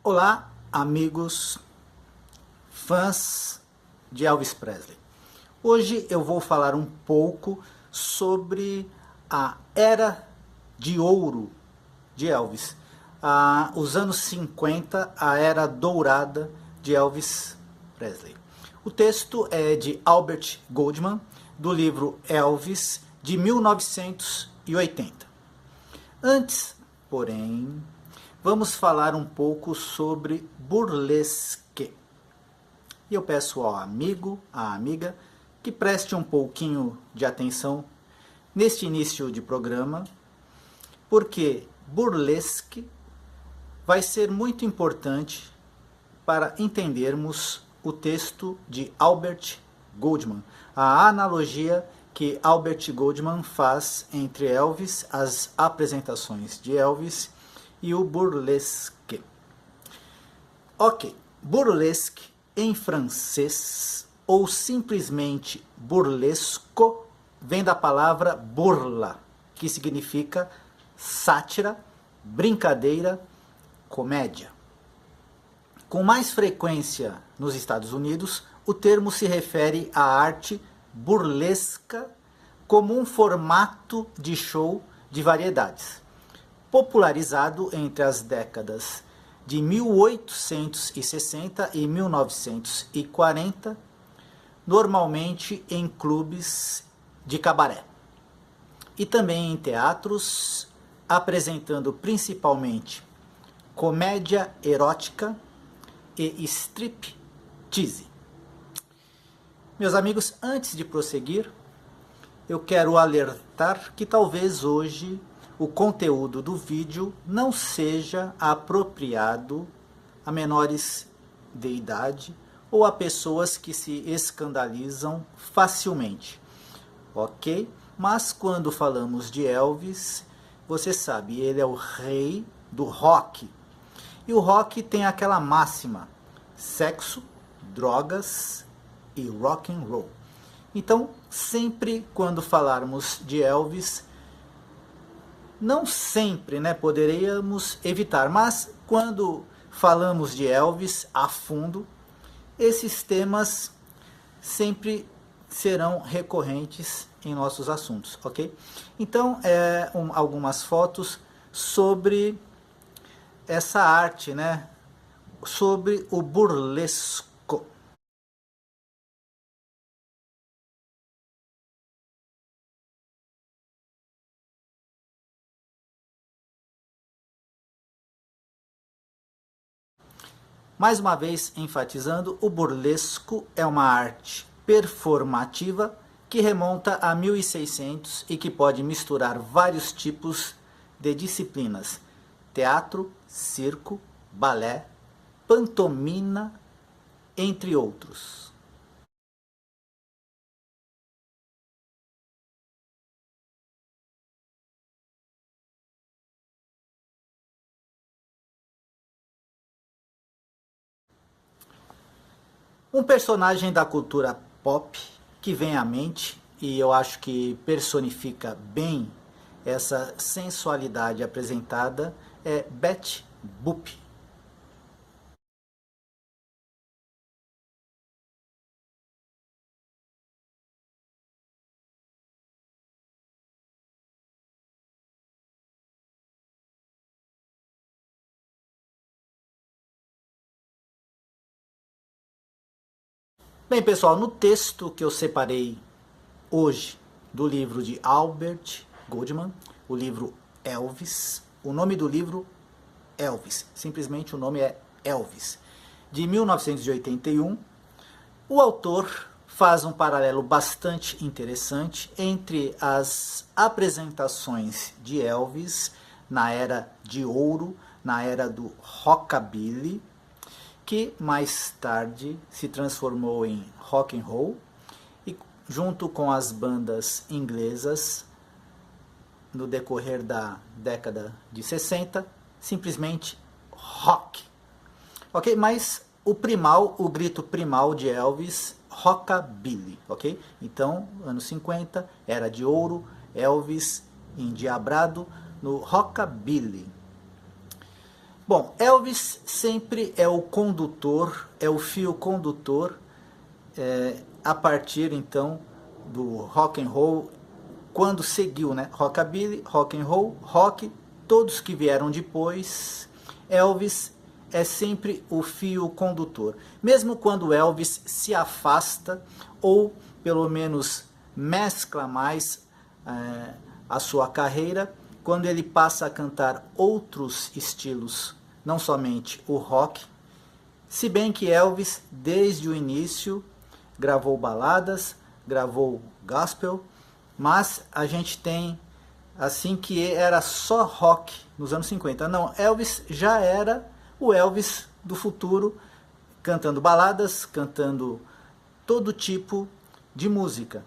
Olá, amigos, fãs de Elvis Presley. Hoje eu vou falar um pouco sobre a era de ouro de Elvis. Os anos 50, a era dourada de Elvis Presley. O texto é de Albert Goldman, do livro Elvis, de 1980. Antes, porém, vamos falar um pouco sobre burlesque. E eu peço ao amigo, à amiga, que preste um pouquinho de atenção neste início de programa, porque burlesque vai ser muito importante para entendermos o texto de Albert Goldman, a analogia que Albert Goldman faz entre Elvis, as apresentações de Elvis e o burlesque. Ok, burlesque em francês ou simplesmente burlesco vem da palavra burla, que significa sátira, brincadeira, comédia. Com mais frequência nos Estados Unidos, o termo se refere à arte burlesca como um formato de show de variedades, popularizado entre as décadas de 1860 e 1940, normalmente em clubes de cabaré e também em teatros, apresentando principalmente comédia erótica e striptease. Meus amigos, antes de prosseguir, eu quero alertar que talvez hoje o conteúdo do vídeo não seja apropriado a menores de idade ou a pessoas que se escandalizam facilmente, ok? Mas quando falamos de Elvis, você sabe, ele é o rei do rock. E o rock tem aquela máxima: sexo, drogas e rock and roll. Então, sempre quando falarmos de Elvis, não sempre, poderíamos evitar, mas quando falamos de Elvis a fundo, esses temas sempre serão recorrentes em nossos assuntos, ok? Então, algumas fotos sobre essa arte, sobre o burlesco. Mais uma vez enfatizando, o burlesco é uma arte performativa que remonta a 1600 e que pode misturar vários tipos de disciplinas: teatro, circo, balé, pantomima, entre outros. Um personagem da cultura pop que vem à mente, e eu acho que personifica bem essa sensualidade apresentada, é Betty Boop. Bem, pessoal, no texto que eu separei hoje do livro de Albert Goldman, o livro Elvis, o nome do livro Elvis, simplesmente o nome é Elvis, de 1981, o autor faz um paralelo bastante interessante entre as apresentações de Elvis na era de ouro, na era do rockabilly, que mais tarde se transformou em rock and roll, e junto com as bandas inglesas no decorrer da década de 60, simplesmente rock. Ok? Mas o grito primal de Elvis, rockabilly, ok? Então, anos 50, era de ouro, Elvis endiabrado no rockabilly. Bom, Elvis sempre é o condutor, é o fio condutor, a partir então do rock and roll, quando seguiu, né? Rockabilly, rock and roll, rock, todos que vieram depois, Elvis é sempre o fio condutor. Mesmo quando Elvis se afasta, ou pelo menos mescla mais a sua carreira, quando ele passa a cantar outros estilos, não somente o rock, se bem que Elvis, desde o início, gravou baladas, gravou gospel, mas a gente tem assim que era só rock nos anos 50. Não, Elvis já era o Elvis do futuro, cantando baladas, cantando todo tipo de música.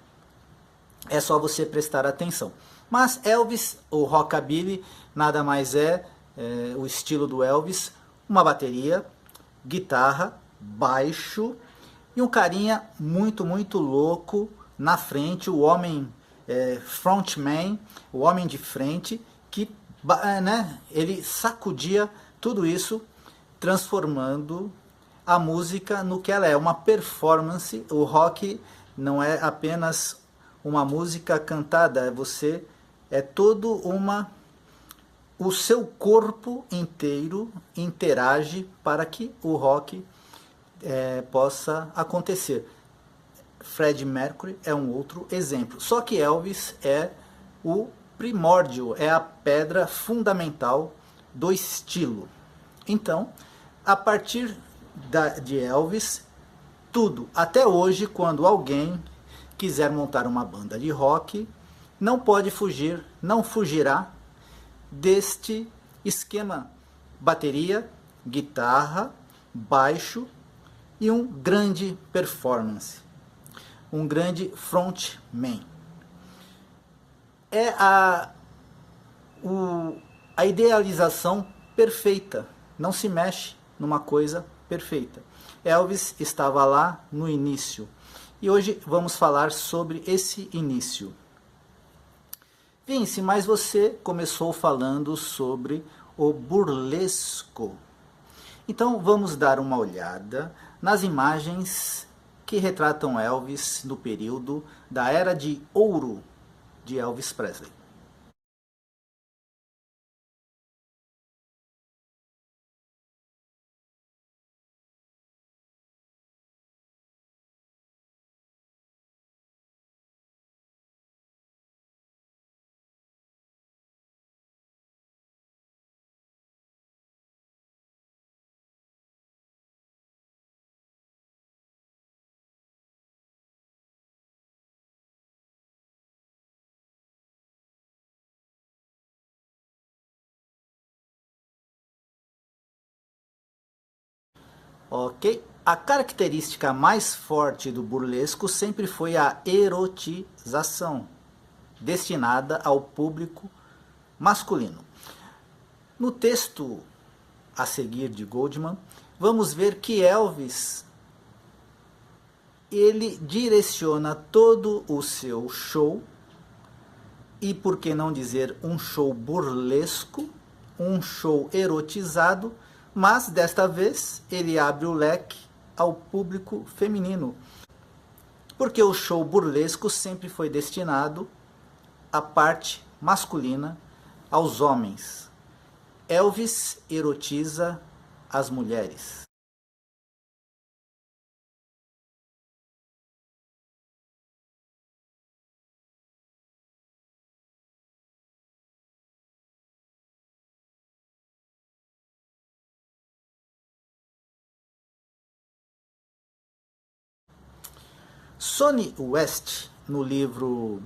É só você prestar atenção. Mas Elvis, o rockabilly, nada mais o estilo do Elvis, uma bateria, guitarra, baixo e um carinha muito, muito louco na frente, o homem frontman, o homem de frente, que ele sacudia tudo isso, transformando a música no que ela é, uma performance. O rock não é apenas uma música cantada, é todo o seu corpo inteiro interage para que o rock possa acontecer. Freddie Mercury é um outro exemplo. Só que Elvis é o primórdio, é a pedra fundamental do estilo. Então, a partir de Elvis, tudo, até hoje, quando alguém quiser montar uma banda de rock, não pode fugir, não fugirá deste esquema: bateria, guitarra, baixo e um grande performance, um grande frontman. É a idealização perfeita, não se mexe numa coisa perfeita. Elvis estava lá no início e hoje vamos falar sobre esse início. Vince, mas você começou falando sobre o burlesco. Então vamos dar uma olhada nas imagens que retratam Elvis no período da Era de Ouro de Elvis Presley. Ok? A característica mais forte do burlesco sempre foi a erotização, destinada ao público masculino. No texto a seguir de Goldman, vamos ver que Elvis ele direciona todo o seu show, e por que não dizer um show burlesco, um show erotizado, mas desta vez ele abre o leque ao público feminino, porque o show burlesco sempre foi destinado à parte masculina, aos homens. Elvis erotiza as mulheres. Sonny West, no livro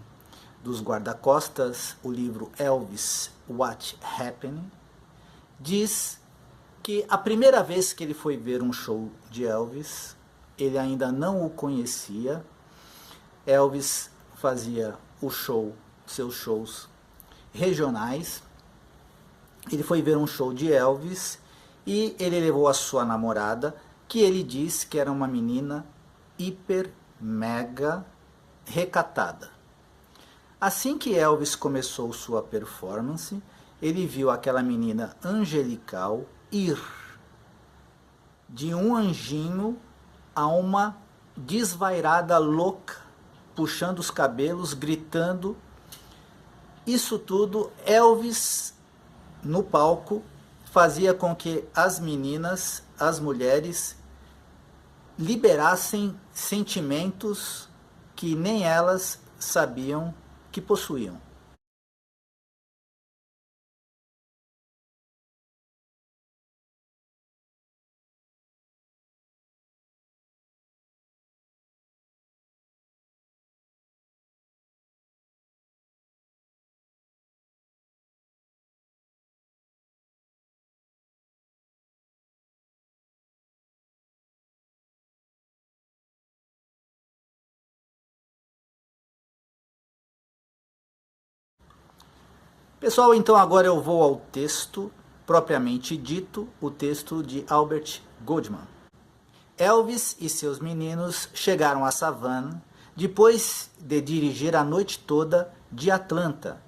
dos guarda-costas, o livro Elvis, What Happened, diz que a primeira vez que ele foi ver um show de Elvis, ele ainda não o conhecia. Elvis fazia seus shows regionais. Ele foi ver um show de Elvis e ele levou a sua namorada, que ele diz que era uma menina hiper mega recatada. Assim que Elvis começou sua performance, ele viu aquela menina angelical, ir de um anjinho a uma desvairada louca, puxando os cabelos, gritando. Isso tudo, Elvis, no palco, fazia com que as meninas, as mulheres, liberassem sentimentos que nem elas sabiam que possuíam. Pessoal, então agora eu vou ao texto propriamente dito, o texto de Albert Goldman. Elvis e seus meninos chegaram à savana depois de dirigir a noite toda de Atlanta.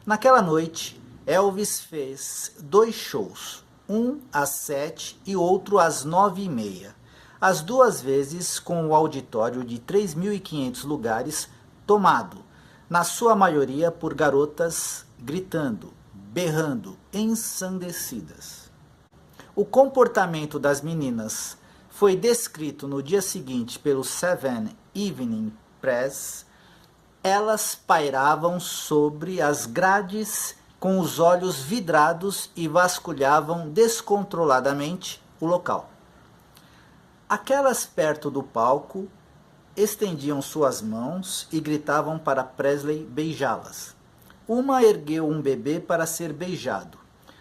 Naquela noite, Elvis fez 2 shows, um às 7 e outro às 9h30, as duas vezes com o auditório de 3.500 lugares tomado, na sua maioria por garotas gritando, berrando, ensandecidas. O comportamento das meninas foi descrito no dia seguinte pelo Seven Evening Press. Elas pairavam sobre as grades com os olhos vidrados e vasculhavam descontroladamente o local. Aquelas perto do palco estendiam suas mãos e gritavam para Presley beijá-las. Uma ergueu um bebê para ser beijado.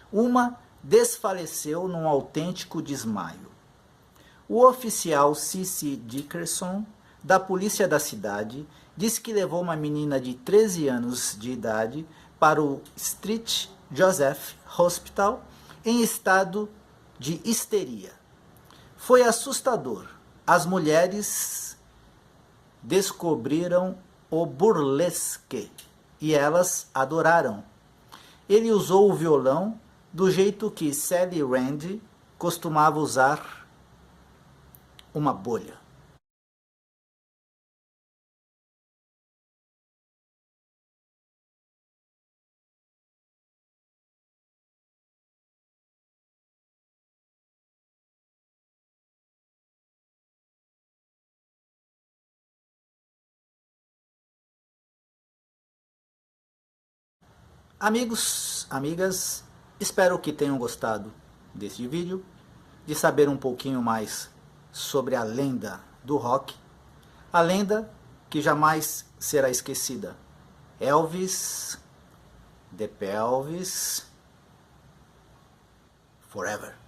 Uma desfaleceu num autêntico desmaio. O oficial C.C. Dickerson, da polícia da cidade, disse que levou uma menina de 13 anos de idade para o St. Joseph Hospital em estado de histeria. Foi assustador. As mulheres descobriram o burlesque e elas adoraram. Ele usou o violão do jeito que Sally Rand costumava usar uma bolha. Amigos, amigas, espero que tenham gostado deste vídeo, de saber um pouquinho mais sobre a lenda do rock, a lenda que jamais será esquecida. Elvis, The Pelvis, Forever.